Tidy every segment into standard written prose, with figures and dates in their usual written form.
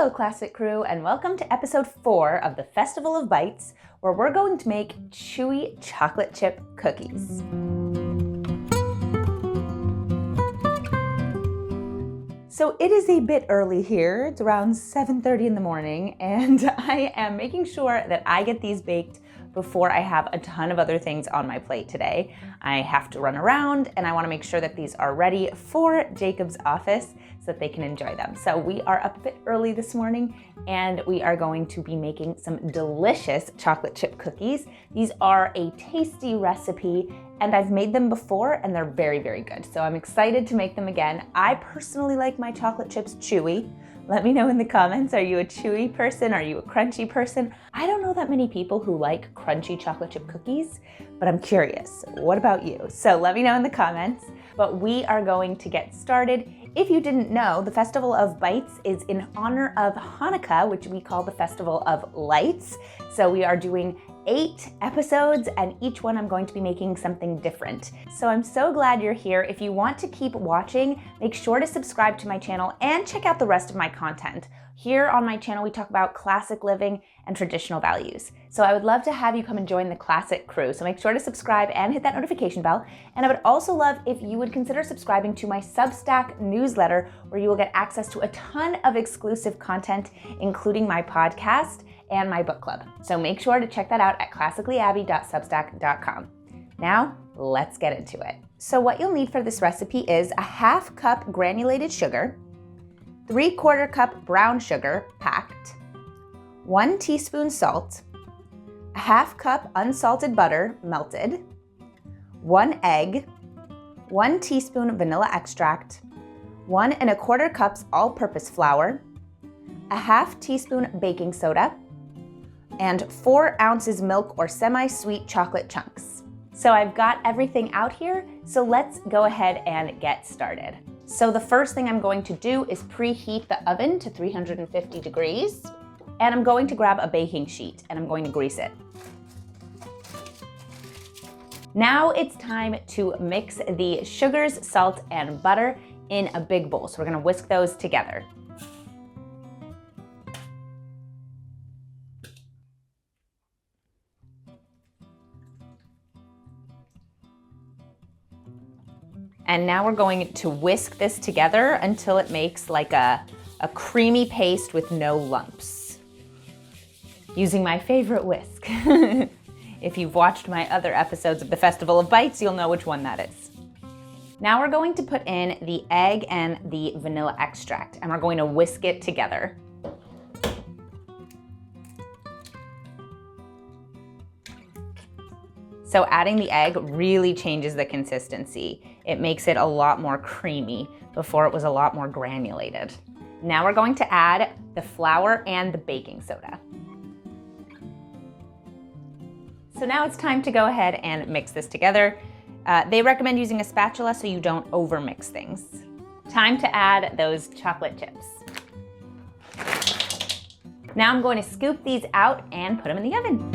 Hello Classic Crew, and welcome to episode 4 of the Festival of Bites, where we're going to make chewy chocolate chip cookies. So it is a bit early here. It's around 7:30 in the morning, and I am making sure that I get these baked before I have a ton of other things on my plate today. I have to run around, and I want to make sure that these are ready for Jacob's office so that they can enjoy them. So we are up a bit early this morning, and we are going to be making some delicious chocolate chip cookies. These are a tasty recipe, and I've made them before, and they're very, very good. So I'm excited to make them again. I personally like my chocolate chips chewy. Let me know in the comments, are you a chewy person? Are you a crunchy person? I don't know that many people who like crunchy chocolate chip cookies, but I'm curious. What about you? So let me know in the comments. But we are going to get started. If you didn't know, the Festival of Bites is in honor of Hanukkah, which we call the Festival of Lights. So we are doing 8 episodes, and each one I'm going to be making something different. So I'm so glad you're here. If you want to keep watching, make sure to subscribe to my channel and check out the rest of my content. Here on my channel, we talk about classic living and traditional values. So I would love to have you come and join the Classic Crew. So make sure to subscribe and hit that notification bell. And I would also love if you would consider subscribing to my Substack newsletter, where you will get access to a ton of exclusive content, including my podcast and my book club. So make sure to check that out at classicallyabby.substack.com. Now, let's get into it. So what you'll need for this recipe is a 1/2 cup granulated sugar, 3/4 cup brown sugar packed, 1 teaspoon salt, a 1/2 cup unsalted butter melted, 1 egg, 1 teaspoon vanilla extract, 1 1/4 cups all-purpose flour, a 1/2 teaspoon baking soda, and 4 ounces milk or semi-sweet chocolate chunks. So I've got everything out here, so let's go ahead and get started. So the first thing I'm going to do is preheat the oven to 350 degrees, and I'm going to grab a baking sheet and I'm going to grease it. Now it's time to mix the sugars, salt, and butter in a big bowl. So we're gonna whisk those together. And now we're going to whisk this together until it makes like a creamy paste with no lumps, using my favorite whisk. If you've watched my other episodes of the Festival of Bites, you'll know which one that is. Now we're going to put in the egg and the vanilla extract, and we're going to whisk it together. So adding the egg really changes the consistency. It makes it a lot more creamy. Before it was a lot more granulated. Now we're going to add the flour and the baking soda. So now it's time to go ahead and mix this together. They recommend using a spatula so you don't overmix things. Time to add those chocolate chips. Now I'm going to scoop these out and put them in the oven.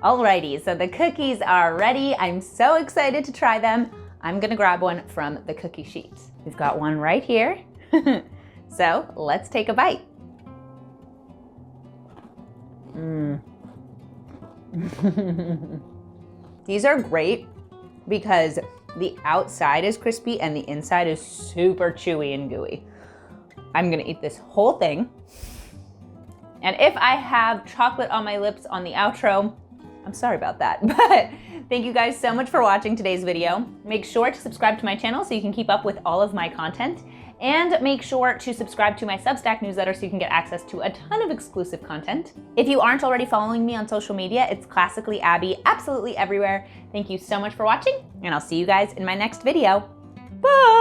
Alrighty, so the cookies are ready. I'm so excited to try them. I'm gonna grab one from the cookie sheet. We've got one right here. So let's take a bite. These are great because the outside is crispy and the inside is super chewy and gooey. I'm gonna eat this whole thing. And if I have chocolate on my lips on the outro, I'm sorry about that, but thank you guys so much for watching today's video. Make sure to subscribe to my channel so you can keep up with all of my content, and make sure to subscribe to my Substack newsletter so you can get access to a ton of exclusive content. If you aren't already following me on social media, it's Classically Abby, absolutely everywhere. Thank you so much for watching, and I'll see you guys in my next video. Bye!